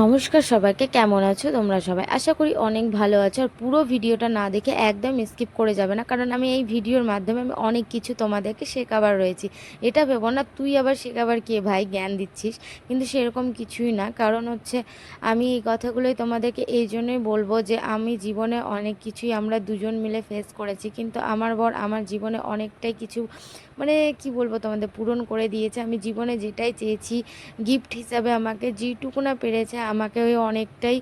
নমস্কার সবাইকে, কেমন আছো তোমরা সবাই? আশা করি অনেক ভালো আছো। আর পুরো ভিডিওটা না দেখে একদম স্কিপ করে যাবে না, কারণ আমি এই ভিডিওর মাধ্যমে আমি অনেক কিছু তোমাদেরকে শেখাবার রয়েছি। এটা ভেবো না তুই আবার শেখাবার কে ভাই, জ্ঞান দিচ্ছিস, কিন্তু সেরকম কিছুই না। কারণ হচ্ছে আমি এই কথাগুলোই তোমাদেরকে এই জন্যই বলবো যে আমি জীবনে অনেক কিছুই আমরা দুজন মিলে ফেস করেছি, কিন্তু আমার বর আমার জীবনে অনেকটাই কিছু মানে কি বলবো তোমাদের পূরণ করে দিয়েছে। আমি জীবনে যেটাই চেয়েছি গিফট হিসাবে আমাকে যেটুকু না পেরেছে আমাকে ওই অনেকটাই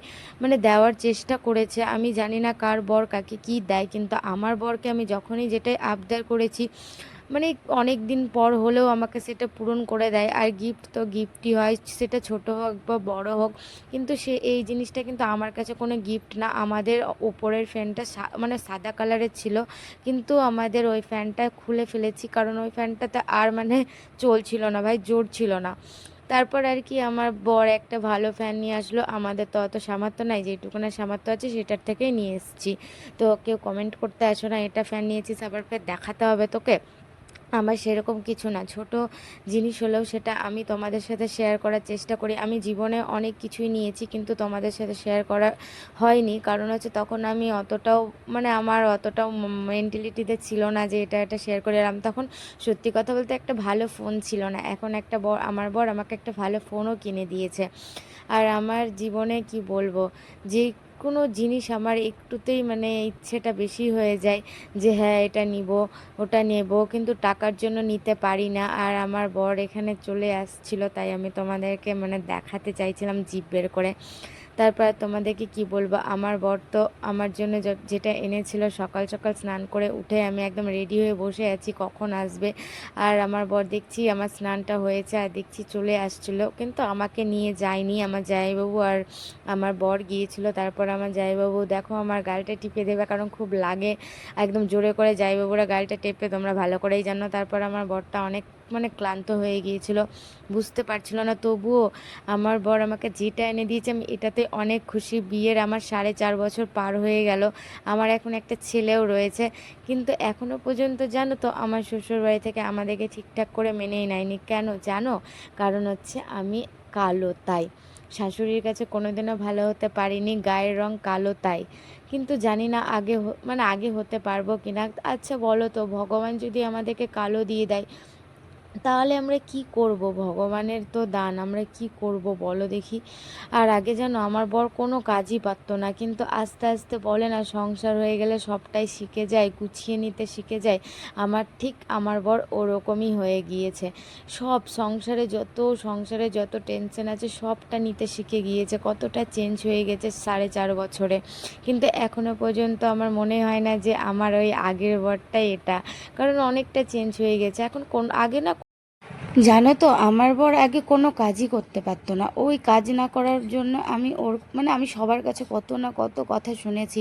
দেওয়ার চেষ্টা করেছে। আমি জানি না কার বর কাকে কি দেয়, কিন্তু আমার বরকে আমি যখনই যেটাই আবদার করেছি অনেক দিন পর হলেও আমাকে সেটা পূরণ করে দেয়। আর গিফট তো গিফটই হয়, সেটা ছোট হোক বা বড় হোক, কিন্তু সে এই জিনিসটা কিন্তু আমার কাছে কোনো গিফট না। আমাদের ওপরের ফ্যানটা সাদা কালারের ছিল, কিন্তু আমাদের ওই ফ্যানটা খুলে ফেলেছি, কারণ ওই ফ্যানটাতে আর চলছিল না ভাই, জোর ছিল না। তারপর আর কি আমার বর একটা ভালো ফ্যান নিয়ে আসলো। আমাদের তো অত সামর্থ্য নাই, যেটুকুনা সামর্থ্য আছে সেটার থেকেই নিয়ে এসেছি। তো কেউ কমেন্ট করতে আসো না এটা ফ্যান নিয়েছিস আবার ফের দেখাতে হবে তোকে। আমার সেরকম কিছু না, ছোট জিনিস হলেও সেটা আমি তোমাদের সাথে শেয়ার করার চেষ্টা করি। আমি জীবনে অনেক কিছুই নিয়েছি, কিন্তু তোমাদের সাথে শেয়ার করা হয়নি, কারণ হচ্ছে তখন আমি অতটাও আমার অতটাও মেন্টালিটিতে ছিল না যে এটা এটা শেয়ার করে। আর আমি তখন সত্যি কথা বলতে একটা ভালো ফোন ছিল না। এখন আমার বর আমাকে একটা ভালো ফোনও কিনে দিয়েছে। আর আমার জীবনে কি বলবো, যে কোনো জিনিস আমার একটুতেই ইচ্ছেটা বেশি হয়ে যায় যে হ্যাঁ এটা নিব ওটা নেব, কিন্তু টাকার জন্য নিতে পারি না। আর আমার বর এখানে চলে আসছিল, তাই আমি তোমাদেরকে দেখাতে চাইছিলাম জিভ বের করে। তারপর তোমাদেরকে কি বলবো, আমার বর তো আমার জন্য যেটা এনেছিল, সকাল সকাল স্নান করে উঠে আমি একদম রেডি হয়ে বসে আছি কখন আসবে। আর আমার বর দেখছি আমার স্নানটা হয়েছে আর দেখছি চলে আসছিল, কিন্তু আমাকে নিয়ে যায়নি। আমার জামাইবাবু আর আমার বর গিয়েছিল। তারপর আমার জামাইবাবু দেখো আমার গালটা টিপে দেবে, কারণ খুব লাগে, একদম জোরে করে জামাইবাবুরা গালটা টেপে, তোমরা ভালো করেই জানো। তারপর আমার বরটা অনেক ক্লান্ত হয়ে গিয়েছিল, বুঝতে পারছিল না, তবুও আমার বর আমাকে যেটা এনে দিয়েছে আমি এটাতে অনেক খুশি। বিয়ের আমার 4.5 বছর পার হয়ে গেল, আমার এখন একটা ছেলেও রয়েছে, কিন্তু এখনও পর্যন্ত জানো তো আমার শ্বশুরবাড়ি থেকে আমাদেরকে ঠিকঠাক করে মেনেই নেয়নি। কেন জানো? কারণ হচ্ছে আমি কালো, তাই শাশুড়ির কাছে কোনোদিনও ভালো হতে পারিনি, গায়ের রং কালো তাই। কিন্তু জানি না আগে হতে পারবো কিনা। আচ্ছা বলো তো, ভগবান যদি আমাদেরকে কালো দিয়ে দেয় তাহলে আমরা কি করব? ভগবানের তো দান, আমরা কি করব বলো দেখি। আর আগে যেন আমার বর কোনো কাজই পারতো না, কিন্তু আস্তে আস্তে বলে না সংসার হয়ে গেলে সবটাই শিখে যায়, গুছিয়ে নিতে শিখে যায়। আমার বর ওরকমই হয়ে গিয়েছে। সংসারে যত টেনশন আছে সবটা নিতে শিখে গিয়েছে। কতটা চেঞ্জ হয়ে গেছে 4.5 বছরে, কিন্তু এখনো পর্যন্ত আমার মনে হয় না যে আমার ওই আগের বরটাই এটা, কারণ অনেকটা চেঞ্জ হয়ে গেছে। এখন আগে না, জানো তো আমার বর আগে কোনো কাজই করতে পারতো না। ওই কাজ না করার জন্য আমি ওর আমি সবার কাছে কত না কত কথা শুনেছি।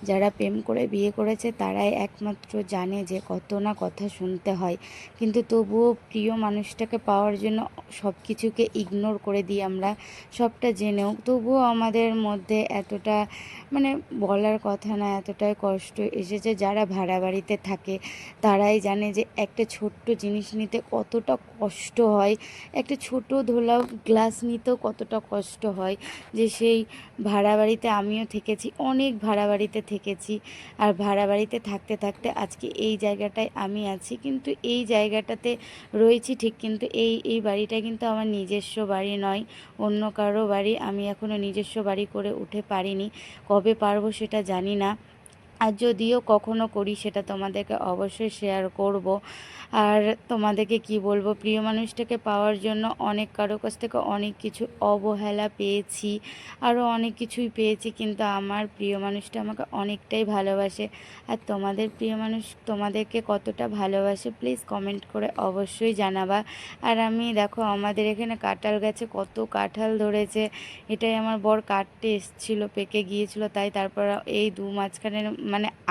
যারা প্রেম করে বিয়ে করেছে তারাই একমাত্র জানে যে কত না কথা শুনতে হয়, কিন্তু তবুও প্রিয় মানুষটাকে পাওয়ার জন্য সব কিছুকে ইগনোর করে দিই আমরা। সবটা জেনেও তবুও আমাদের মধ্যে এতটা বলার কথা না, এতটাই কষ্ট এসেছে। যারা ভাড়া বাড়িতে থাকে তারাই জানে যে একটা ছোট্ট জিনিস নিতে কতটা কষ্ট হয়, একটা ছোট ধোলা গ্লাস নিতেও কতটা কষ্ট হয়। যে সেই ভাড়া বাড়িতে আমিও থেকেছি, অনেক ভাড়া বাড়িতে থেকেছি। আর ভাড়া বাড়িতে থাকতে থাকতে আজকে এই জায়গাটায় আমি আছি, কিন্তু এই জায়গাটাতে রয়েছি ঠিক, কিন্তু এই বাড়িটা কিন্তু আমার নিজস্ব বাড়ি নয়, অন্য কারো বাড়ি। আমি এখনও নিজস্ব বাড়ি করে উঠে পারিনি, কবে পারবো সেটা জানি না। আর যদিও কখনো করি সেটা তোমাদেরকে অবশ্যই শেয়ার করব। আর তোমাদেরকে কি বলবো, প্রিয় মানুষটাকে পাওয়ার জন্য অনেক কারো কাছ থেকে অনেক কিছু অবহেলা পেয়েছি, আরও অনেক কিছুই পেয়েছি, কিন্তু আমার প্রিয় মানুষটা আমাকে অনেকটাই ভালোবাসে। আর তোমাদের প্রিয় মানুষ তোমাদেরকে কতটা ভালোবাসে প্লিজ কমেন্ট করে অবশ্যই জানাবা। আর আমি দেখো আমাদের এখানে কাঁঠাল গাছে কত কাঁঠাল ধরেছে, এটাই আমার বর কাটতে এসেছিলো, পেকে গিয়েছিল তাই। তারপর এই মাঝখানে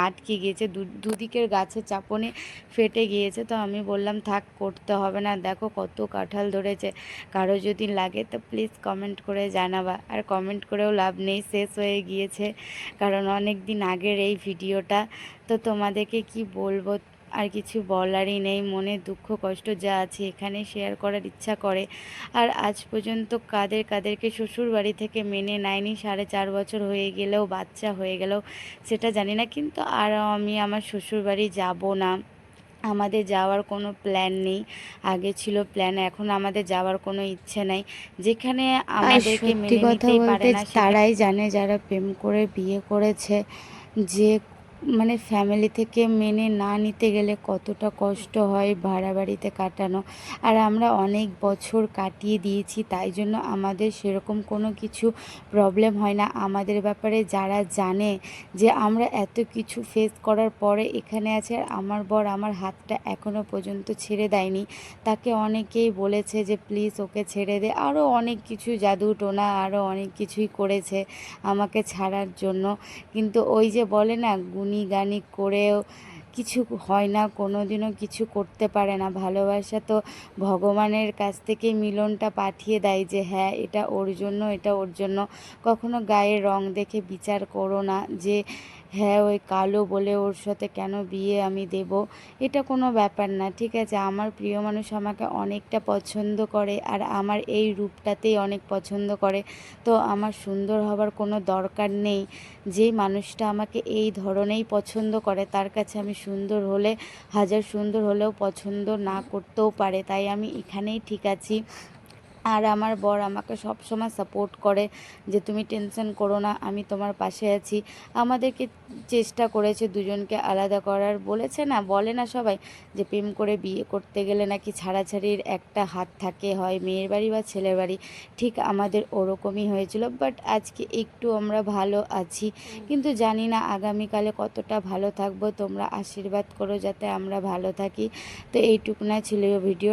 আটকে গিয়েছে, দুদিকের গাছের চাপনে ফেটে গিয়েছে। তো আমি বললাম থাক, করতে হবে না, দেখো কত কাঁঠাল ধরেছে, কারো যদি লাগে তো প্লিজ কমেন্ট করে জানাবা। আর কমেন্ট করেও লাভ নেই, শেষ হয়ে গিয়েছে, কারণ অনেক দিন আগের এই ভিডিওটা। তো তোমাদেরকে কি বলবো, আর কিছু বলারই নেই। মনে দুঃখ কষ্ট যা আছে এখানে শেয়ার করার ইচ্ছা করে। আর আজ পর্যন্ত কাদেরকে শ্বশুরবাড়ি থেকে মেনে নেয়নি, 4.5 বছর হয়ে গেলেও, বাচ্চা হয়ে গেলেও সেটা জানি না, কিন্তু আর আমি আমার শ্বশুরবাড়ি যাব না। আমাদের যাওয়ার কোনো প্ল্যান নেই। আগে ছিল প্ল্যান, এখন আমাদের যাওয়ার কোনো ইচ্ছে নাই। যেখানে আর আমাদেরকে সত্যি মেনে কথা নিতেই পারে বলতে না সেখানে। তারাই জানে যারা প্রেম করে বিয়ে করেছে, যে মানে ফ্যামিলি থেকে মেনে না নিতে গেলে কতটা কষ্ট হয় ভাড়া বাড়িতে কাটানো। আর আমরা অনেক বছর কাটিয়ে দিয়েছি, তাই জন্য আমাদের সেরকম কোনো কিছু প্রবলেম হয় না। আমাদের ব্যাপারে যারা জানে যে আমরা এত কিছু ফেস করার পরে এখানে আছে, আর আমার বর আমার হাতটা এখনও পর্যন্ত ছেড়ে দেয়নি। তাকে অনেকেই বলেছে যে প্লিজ ওকে ছেড়ে দে, আরও অনেক কিছু জাদু টোনা আরও অনেক কিছুই করেছে আমাকে ছাড়ার জন্য। কিন্তু ওই যে বলে না, গুণী গানি করেও কিছু হয় না, কোনো দিনও কিছু করতে পারে না। ভালোবাসা তো ভগবানের কাছ থেকেই মিলনটা পাঠিয়ে দেয় যে হ্যাঁ এটা ওর জন্য, এটা ওর জন্য। কখনো গায়ের রং দেখে বিচার করো না যে হ্যাঁ ওই কালো বলে ওর সাথে কেন বিয়ে আমি দেব। এটা কোনো ব্যাপার না, ঠিক আছে? আমার প্রিয় মানুষ আমাকে অনেকটা পছন্দ করে, আর আমার এই রূপটাতেই অনেক পছন্দ করে। তো আমার সুন্দর হবার কোনো দরকার নেই। যেই মানুষটা আমাকে এই ধরনেই পছন্দ করে তার কাছে আমি সুন্দর হলে, হাজার সুন্দর হলেও পছন্দ না করতেও পারে। তাই আমি এখানেই ঠিক আছি। আর আমার বর আমাকে সবসময় সাপোর্ট করে যে তুমি টেনশন করো না, আমি তোমার পাশে আছি। আমাদেরকে চেষ্টা করেছে দুজনকে আলাদা করার, বলেছে না, বলে না সবাই যে প্রেম করে বিয়ে করতে গেলে নাকি ছাড়াছাড়ির একটা হাত থাকে, হয় মেয়ের বাড়ি বা ছেলের বাড়ি। ঠিক আমাদের ওরকমই হয়েছিল, বাট আজকে একটু আমরা ভালো আছি। কিন্তু জানি না আগামীকালে কতটা ভালো থাকবো। তোমরা আশীর্বাদ করো যাতে আমরা ভালো থাকি। তো এইটুকু না ছিল ভিডিও।